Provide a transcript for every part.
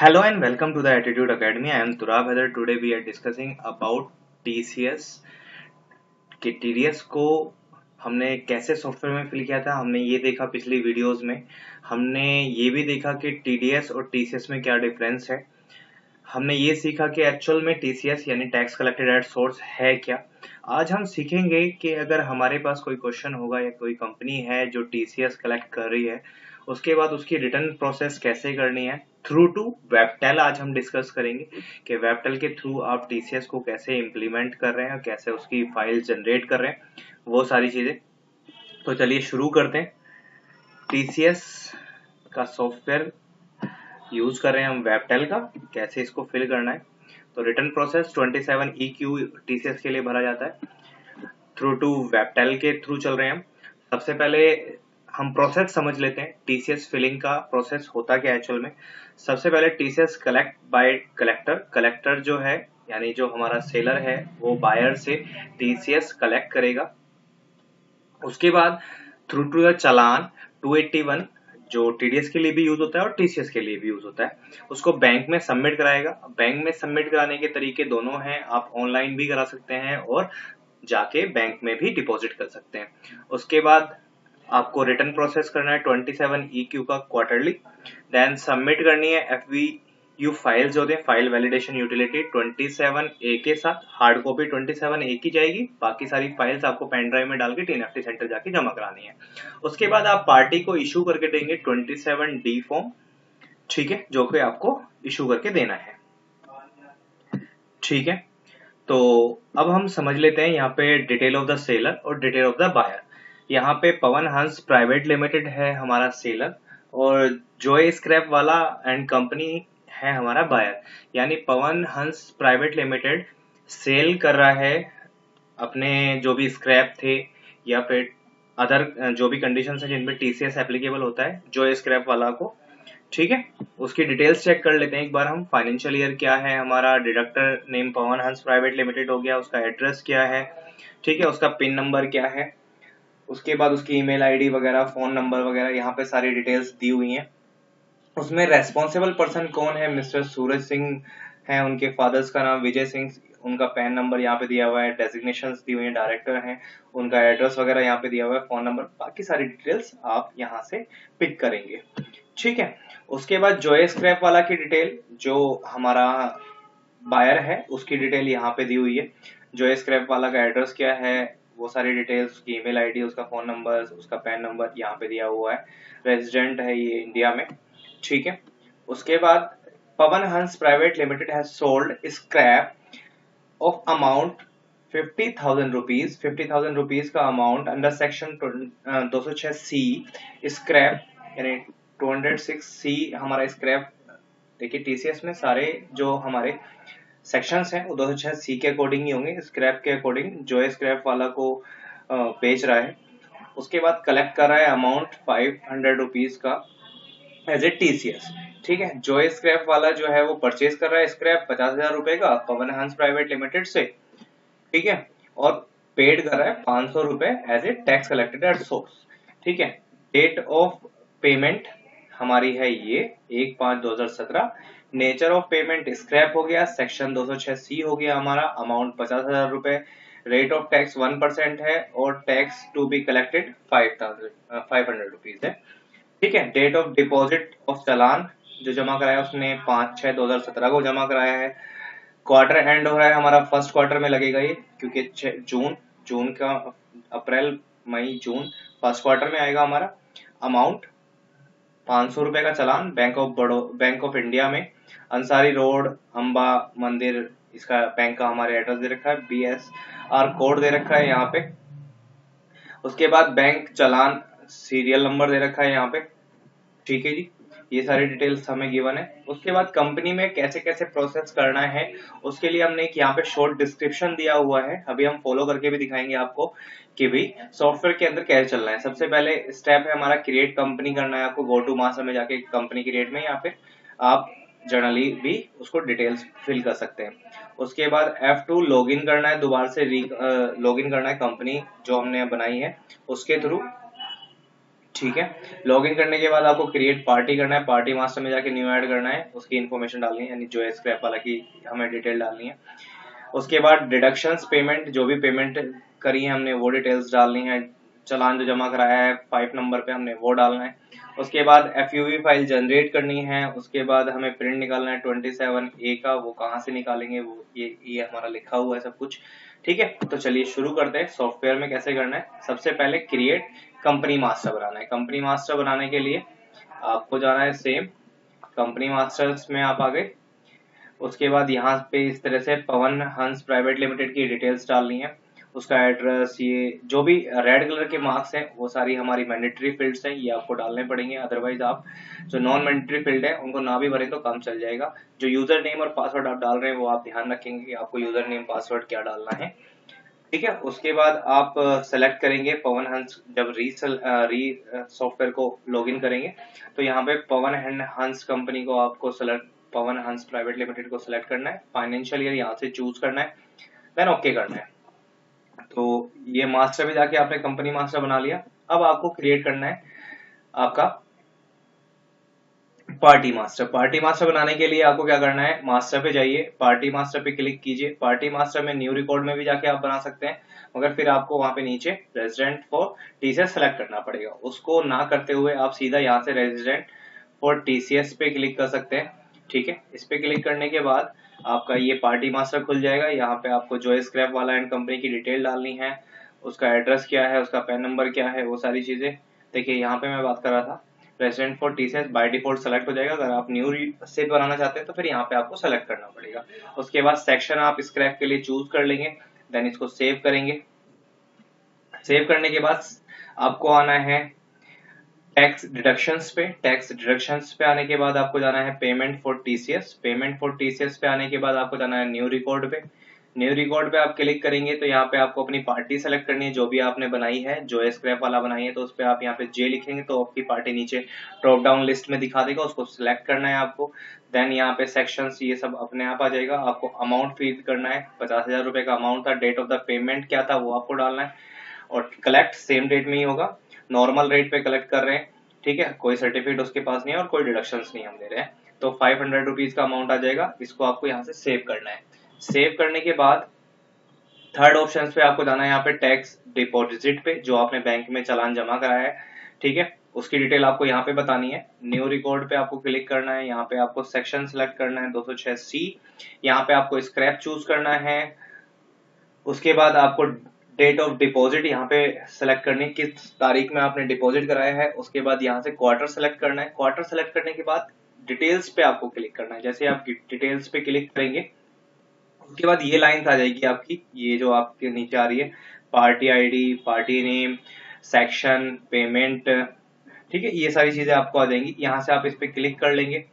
Hello and welcome to the Attitude Academy. I am Turab Haider. Today we are discussing about TCS कि TDS को हमने कैसे software में fill किया था। हमने ये देखा पिछली वीडियोस में। हमने ये भी देखा कि TDS और TCS में क्या डिफरेंस है। हमने ये सीखा कि एक्चुअल में TCS यानी टैक्स कलेक्टेड एट सोर्स है क्या। आज हम सीखेंगे कि अगर हमारे पास कोई क्वेश्चन होगा या कोई कंपनी है जो TCS कलेक्ट कर रही है, उसके बाद उसकी रिटर्न प्रोसेस कैसे करनी है थ्रू टू वेबटेल। आज हम डिस्कस करेंगे कि वेबटेल के थ्रू आप TCS को कैसे इम्प्लीमेंट कर रहे हैं और कैसे उसकी फाइल जनरेट कर रहे हैं, वो सारी चीजें। तो चलिए शुरू करते हैं। TCS का सॉफ्टवेयर यूज कर रहे हैं हम वेबटेल का, कैसे इसको फिल करना है। तो रिटर्न प्रोसेस 27 EQ TCS के लिए भरा जाता है थ्रू टू वेबटेल के थ्रू चल रहे हैं हम। सबसे पहले हम प्रोसेस समझ लेते हैं TCS फिलिंग का प्रोसेस होता क्या है एक्चुअल में। सबसे पहले TCS कलेक्ट बाय कलेक्टर जो है यानी जो हमारा सेलर है वो बायर से TCS कलेक्ट करेगा। उसके बाद थ्रू टू द चालान 281 जो TDS के लिए भी यूज होता है और TCS के लिए भी यूज होता है, उसको बैंक में सबमिट कराएगा। बैंक में सबमिट कराने के तरीके दोनों हैं, आप ऑनलाइन भी करा सकते हैं और जाके बैंक में भी डिपॉजिट कर सकते हैं। उसके बाद आपको रिटर्न प्रोसेस करना है 27 EQ का क्वार्टरली, देन सबमिट करनी है FVU फाइल्स होते हैं, फाइल वैलिडेशन यूटिलिटी 27A के साथ। हार्ड कॉपी 27A की जाएगी, बाकी सारी फाइल्स आपको पेन ड्राइव में डाल के TNFT सेंटर जाके जमा करानी है। उसके बाद आप पार्टी को इशू करके देंगे 27D फॉर्म, ठीक है, जो कि आपको इशू करके देना है। ठीक है, तो अब हम समझ लेते हैं यहाँ पे डिटेल ऑफ द सेलर और डिटेल ऑफ द बायर। यहाँ पे पवन हंस प्राइवेट लिमिटेड है हमारा सेलर और जॉय स्क्रैप वाला एंड कंपनी है हमारा बायर। यानी पवन हंस प्राइवेट लिमिटेड सेल कर रहा है अपने जो भी स्क्रैप थे या फिर अदर जो भी कंडीशन है जिनमें TCS एप्लीकेबल होता है जॉय स्क्रैप वाला को। ठीक है, उसकी डिटेल्स चेक कर लेते हैं एक बार हम। फाइनेंशियल ईयर क्या है हमारा, डिडक्टर नेम पवन हंस प्राइवेट लिमिटेड हो गया, उसका एड्रेस क्या है, ठीक है, उसका पिन नंबर क्या है, उसके बाद उसकी ईमेल आईडी वगैरह, फोन नंबर वगैरह, यहाँ पे सारी डिटेल्स दी हुई हैं। उसमें रेस्पॉन्सिबल पर्सन कौन है, मिस्टर सूरज सिंह है, उनके फादर्स का नाम विजय सिंह, उनका पैन नंबर यहाँ पे दिया हुआ है, डेजिग्नेशंस दी हुई है, डायरेक्टर हैं, उनका एड्रेस वगैरह यहाँ पे दिया हुआ है, फोन नंबर, बाकी सारी डिटेल्स आप यहाँ से पिक करेंगे। ठीक है, उसके बाद जॉय स्क्रैप वाला की डिटेल, जो हमारा बायर है उसकी डिटेल यहाँ पे दी हुई है। जॉय स्क्रैप वाला का एड्रेस क्या है, वो सारी डिटेल्स, उसकी ईमेल आईडी, उसका फोन नंबर, उसका पैन नंबर यहाँ पे दिया हुआ है। रेजिडेंट है ये इंडिया में। ठीक है, उसके बाद Pawan Hans private limited has sold scrap of amount 50,000 rupees, 50,000 rupees का amount under section 206C scrap, यानी 206C हमारा स्क्रैप। देखिए TCS में सारे जो हमारे सेक्शंस हैं वो 206C के अकॉर्डिंग ही होंगे, स्क्रैप के अकॉर्डिंग जो स्क्रैप वाला को बेच रहा है। उसके बाद कलेक्ट कर रहा है अमाउंट 500 रुपीज का एज ए TCS। ठीक है, जो स्क्रैप वाला जो है वो परचेज कर रहा है स्क्रैप 50,000 रुपए का पवन हंस प्राइवेट लिमिटेड से, ठीक है, और पेड कर रहा है 500 रुपए as a tax collected at source. ठीक है, डेट ऑफ पेमेंट हमारी है ये 1/5/2017। नेचर ऑफ पेमेंट स्क्रैप हो गया, सेक्शन 206C हो गया हमारा, अमाउंट 50,000 रुपए, रेट ऑफ टैक्स 1% है और tax to be collected 500 rupees है। ठीक है, date of deposit of challan जो जमा कराया उसने 5/6/2017 को जमा कराया है। क्वार्टर एंड हो रहा है हमारा, फर्स्ट क्वार्टर में लगेगा ये, क्योंकि जून का अप्रैल मई जून फर्स्ट क्वार्टर में आएगा हमारा। अमाउंट 500 रुपए का चालान, बैंक ऑफ इंडिया में, अंसारी रोड, अंबा मंदिर, इसका बैंक का हमारे एड्रेस दे रखा है, BSR कोड दे रखा है यहाँ पे। उसके बाद बैंक चालान सीरियल नंबर दे रखा है यहाँ पे। ठीक है जी, ये सारी डिटेल्स हमें गिवन है। उसके बाद कंपनी में कैसे कैसे प्रोसेस करना है उसके लिए हमने एक यहाँ पे शॉर्ट डिस्क्रिप्शन दिया हुआ है, अभी हम फॉलो करके भी दिखाएंगे आपको कि भाई सॉफ्टवेयर के अंदर कैसे चलना है। सबसे पहले स्टेप है हमारा क्रिएट कंपनी करना है आपको, गो टू मास्टर में जाके कंपनी क्रिएट में, यहाँ पे आप जनरली भी उसको डिटेल्स फिल कर सकते हैं। उसके बाद F2 लॉग इन करना है, दोबारा से लॉग इन करना है कंपनी जो हमने बनाई है उसके थ्रू। ठीक है। लॉगिन करने के बाद आपको क्रिएट पार्टी करना है, पार्टी मास्टर में जाके न्यू ऐड करना है, उसकी इन्फॉर्मेशन डालनी है, यानी जो स्क्रैप वाला की हमें डिटेल डालनी है। उसके बाद डिडक्शंस पेमेंट, जो भी पेमेंट करी है हमने वो डिटेल्स डालनी है, चालान जो जमा कराया है 5 नंबर पे हमने वो डालना है। उसके बाद FUV फाइल जनरेट करनी है। उसके बाद हमें प्रिंट निकालना है 27A का, वो कहाँ से निकालेंगे वो ये हमारा लिखा हुआ है सब कुछ। ठीक है, तो चलिए शुरू करते हैं। सॉफ्टवेयर में कैसे करना है, सबसे पहले क्रिएट कंपनी मास्टर बनाना है। कंपनी मास्टर बनाने के लिए आपको जाना है सेम कंपनी मास्टर्स में, आप आ गए। उसके बाद यहाँ पे इस तरह से पवन हंस प्राइवेट लिमिटेड की डिटेल्स डालनी है, उसका एड्रेस, ये जो भी रेड कलर के मार्क्स हैं वो सारी हमारी मैंडेटरी फील्ड्स हैं, ये आपको डालने पड़ेंगे। अदरवाइज आप जो नॉन मैंडेटरी फील्ड है उनको ना भी भरें तो काम चल जाएगा। जो यूजर नेम और पासवर्ड आप डाल रहे हैं वो आप ध्यान रखेंगे कि आपको यूजर नेम पासवर्ड क्या डालना है। ठीक है, उसके बाद आप सेलेक्ट करेंगे पवन हंस। जब री सॉफ्टवेयर को लॉगिन करेंगे तो यहाँ पे पवन हंस कंपनी को आपको सेलेक्ट, पवन हंस प्राइवेट लिमिटेड को सिलेक्ट करना है, फाइनेंशियल ईयर यहाँ से चूज करना है, देन ओके करना है। तो ये मास्टर में जाके आपने कंपनी मास्टर बना लिया। अब आपको क्रिएट करना है आपका पार्टी मास्टर। पार्टी मास्टर बनाने के लिए आपको क्या करना है, मास्टर पे जाइए, पार्टी मास्टर पे क्लिक कीजिए। पार्टी मास्टर में न्यू रिकॉर्ड में भी जाके आप बना सकते हैं, मगर फिर आपको वहां पे नीचे रेजिडेंट फॉर टीसीएस सेलेक्ट करना पड़ेगा। उसको ना करते हुए आप सीधा यहाँ से रेजिडेंट फॉर टीसीएस पे क्लिक कर सकते हैं। ठीक है, इस पे क्लिक करने के बाद आपका ये पार्टी मास्टर खुल जाएगा। यहाँ पे आपको जो स्क्रैप वाला एंड कंपनी की डिटेल डालनी है, उसका एड्रेस क्या है, उसका पैन नंबर क्या है, वो सारी चीजें। देखिए यहाँ पे मैं बात कर रहा था resident for TCS by default select हो जाएगा। अगर आप न्यू से बनाना चाहते हैं तो फिर यहाँ पे आपको सेलेक्ट करना पड़ेगा। उसके बाद सेक्शन आप स्क्रैप के लिए चूज कर लेंगे, देन इसको सेव करेंगे। सेव करने के बाद आपको आना है टैक्स डिडक्शंस पे। टैक्स डिडक्शंस पे आने के बाद आपको जाना है payment for TCS. Payment for TCS पे आने के बाद आपको जाना है न्यू रिकॉर्ड पे। न्यू रिकॉर्ड पे आप क्लिक करेंगे तो यहाँ पे आपको अपनी पार्टी सेलेक्ट करनी है, जो भी आपने बनाई है, जो स्क्रैप वाला बनाई है तो उस पर आप यहाँ पे जे लिखेंगे तो आपकी पार्टी नीचे ड्रॉप डाउन लिस्ट में दिखा देगा, उसको सिलेक्ट करना है आपको। देन यहाँ पे सेक्शंस ये सब अपने आप आ जाएगा। आपको अमाउंट फीड करना है, 50,000 रुपए का अमाउंट था। डेट ऑफ द पेमेंट क्या था वो आपको डालना है, और कलेक्ट सेम डेट में ही होगा, नॉर्मल रेट पे कलेक्ट कर रहे हैं। ठीक है, कोई सर्टिफिकेट उसके पास नहीं है और कोई डिडक्शंस नहीं हम दे रहे हैं। तो 500 रुपीज का अमाउंट आ जाएगा। इसको आपको यहाँ से सेव करना है। सेव करने के बाद थर्ड ऑप्शन पे आपको जाना है यहाँ पे टैक्स डिपॉजिट पे, जो आपने बैंक में चालान जमा कराया है। ठीक है, उसकी डिटेल आपको यहाँ पे बतानी है। न्यू रिकॉर्ड पे आपको क्लिक करना है, यहाँ पे आपको सेक्शन सेलेक्ट करना है 206C। यहाँ पे आपको स्क्रैप चूज करना है। उसके बाद आपको डेट ऑफ डिपॉजिट यहाँ पे सेलेक्ट करनी है, किस तारीख में आपने डिपॉजिट कराया है। उसके बाद यहाँ से क्वार्टर सेलेक्ट करना है। क्वार्टर सेलेक्ट करने के बाद डिटेल्स पे आपको क्लिक करना है। जैसे आप डिटेल्स पे क्लिक करेंगे उसके बाद ये लाइंस आ जाएगी आपकी, ये जो आपके नीचे आ रही है, party ID, party name, section, payment. ठीक है, ये सारी चीजें आपको आ जाएंगी। यहाँ से आप इस पे क्लिक कर लेंगे।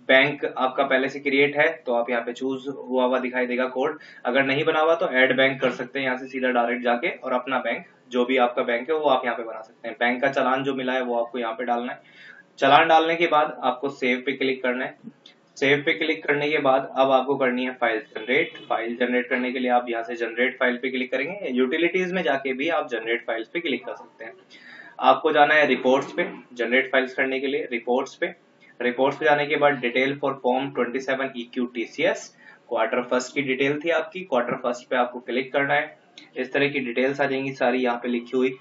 बैंक आपका पहले से क्रिएट है तो आप यहाँ पे चूज हुआ हुआ दिखाई देगा कोड। अगर नहीं बना हुआ तो ऐड बैंक कर सकते हैं यहाँ से सीधा डायरेक्ट जाके, और अपना बैंक जो भी आपका बैंक है वो आप यहाँ पे बना सकते हैं। बैंक का चालान जो मिला है वो आपको यहाँ पे डालना है। चालान डालने के बाद आपको सेव पे क्लिक करना है। सेव पे क्लिक करने के बाद अब आपको करनी है फाइल जनरेट। फाइल जनरेट करने के लिए आप यहाँ से जनरेट फाइल पे क्लिक करेंगे। यूटिलिटीज में जाके भी आप जनरेट फाइल्स पे क्लिक कर सकते हैं। आपको जाना है रिपोर्ट्स पे, जनरेट फाइल्स करने के लिए रिपोर्ट्स पे। रिपोर्ट्स पे जाने के बाद detail for form 27 EQ-TCS, quarter first की डिटेल थी आपकी, क्वार्टर फर्स्ट पे आपको क्लिक करना है। इस तरह की डिटेल्स आ जाएंगी सारी यहाँ पे लिखी हुई।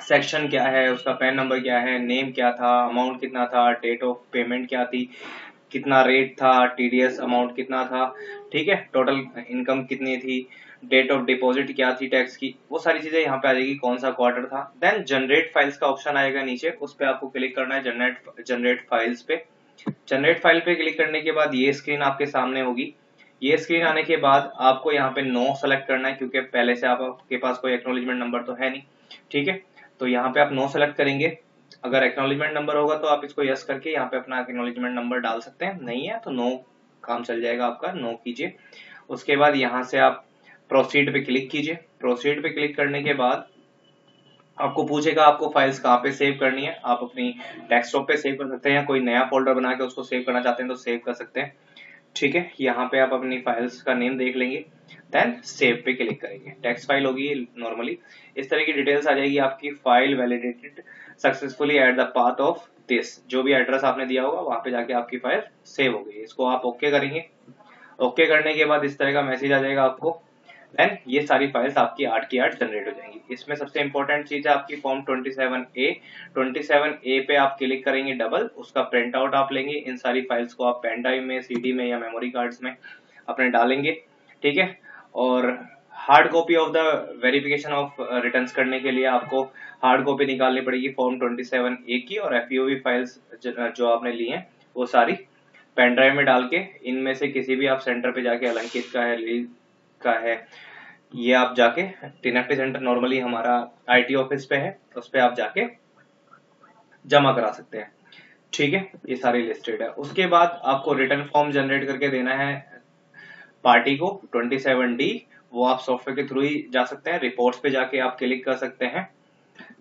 सेक्शन क्या है, उसका पैन नंबर क्या है, नेम क्या था, अमाउंट कितना था, डेट ऑफ पेमेंट क्या थी, कितना रेट था, टीडीएस अमाउंट कितना था, ठीक है, टोटल इनकम कितनी थी, डेट ऑफ डिपॉजिट क्या थी टैक्स की, वो सारी चीजें यहाँ पे आ जाएगी, कौन सा क्वार्टर था। देन जनरेट फाइल्स का ऑप्शन आएगा नीचे, उस पे आपको क्लिक करना है जनरेट फाइल्स पे। जनरेट फाइल पे क्लिक करने के बाद ये स्क्रीन आपके सामने होगी। ये स्क्रीन आने के बाद आपको यहाँ पे नो सेलेक्ट करना है, क्योंकि पहले से आपके पास कोई एक्नॉलेजमेंट नंबर तो है नहीं। ठीक है, तो यहाँ पे आप नो सेलेक्ट करेंगे। अगर एक्नॉलेजमेंट नंबर होगा तो आप इसको यस करके यहाँ पे अपना एक्नॉलेजमेंट नंबर डाल सकते हैं, नहीं है तो नो काम चल जाएगा आपका, नो कीजिए। उसके बाद यहाँ से आप प्रोसीड पे क्लिक कीजिए। प्रोसीड पे क्लिक करने के बाद आपको पूछेगा आपको फाइल्स कहाँ पे सेव करनी है। आप अपनी डेस्कटॉप पे सेव कर सकते हैं, कोई नया फोल्डर बना के उसको सेव करना चाहते हैं तो सेव कर सकते हैं। ठीक है, यहाँ पे आप अपनी फाइल्स का नेम देख लेंगे, देन सेव पे क्लिक करेंगे। टेक्स्ट फाइल होगी नॉर्मली, इस तरह की डिटेल्स आ जाएगी आपकी। File validated successfully at the path of this, जो भी एड्रेस आपने दिया होगा वहां पे जाके आपकी फाइल सेव हो गई। इसको आप ओके करेंगे। ओके करने के बाद इस तरह का मैसेज आ जाएगा आपको, देन ये सारी फाइल्स आपकी 8 की 8 जनरेट हो जाएंगी। इसमें सबसे इंपॉर्टेंट चीज है आपकी फॉर्म 27A। 27A पे आप क्लिक करेंगे डबल, उसका प्रिंट आउट आप लेंगे। इन सारी फाइल्स को आप पेन ड्राइव में, सीडी में या मेमोरी कार्ड्स में अपने डालेंगे, ठीक है। और hard copy of the verification of returns करने के लिए आपको हार्ड कॉपी निकालनी पड़ेगी फॉर्म 27A की, और FEOV फाइल्स जो आपने ली हैं वो सारी पेन ड्राइव में डाल के, इनमें से किसी भी आप सेंटर पे जाके, अलंकित का है, ली का है, ये आप जाके टिनएफटी सेंटर नॉर्मली हमारा IT ऑफिस पे है, उस पे आप जाके जमा करा सकते हैं, ठीक है। ये सारी लिस्टेड है। उसके बाद आपको रिटर्न फॉर्म जनरेट करके देना है पार्टी को 27D। वो आप सॉफ्टवेयर के थ्रू ही जा सकते हैं। रिपोर्ट्स पे जाके आप क्लिक कर सकते हैं।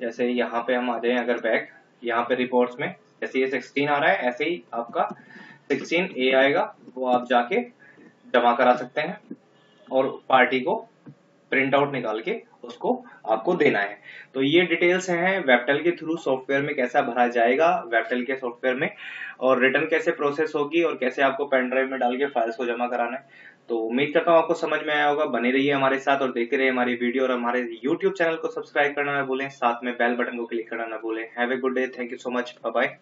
जैसे यहाँ पे हम आ जाए अगर बैक, यहाँ पे रिपोर्ट्स में जैसे ये 16 आ रहा है, ऐसे ही आपका 16A आएगा, वो आप जाके जमा करा सकते हैं और पार्टी को प्रिंट आउट निकाल के उसको आपको देना है। तो ये डिटेल्स हैं वेबटेल के थ्रू सॉफ्टवेयर में कैसा भरा जाएगा वेबटेल के सॉफ्टवेयर में, और रिटर्न कैसे प्रोसेस होगी, और कैसे आपको पेन ड्राइव में डाल के फाइल्स को जमा कराना है। तो उम्मीद करता हूँ आपको समझ में आया होगा। बने रहिए हमारे साथ और देखते रहिए हमारी वीडियो, और हमारे यूट्यूब चैनल को सब्सक्राइब करना ना भूलें, साथ में बेल बटन को क्लिक करना ना भूलें। Have a good day, thank you so much, bye bye.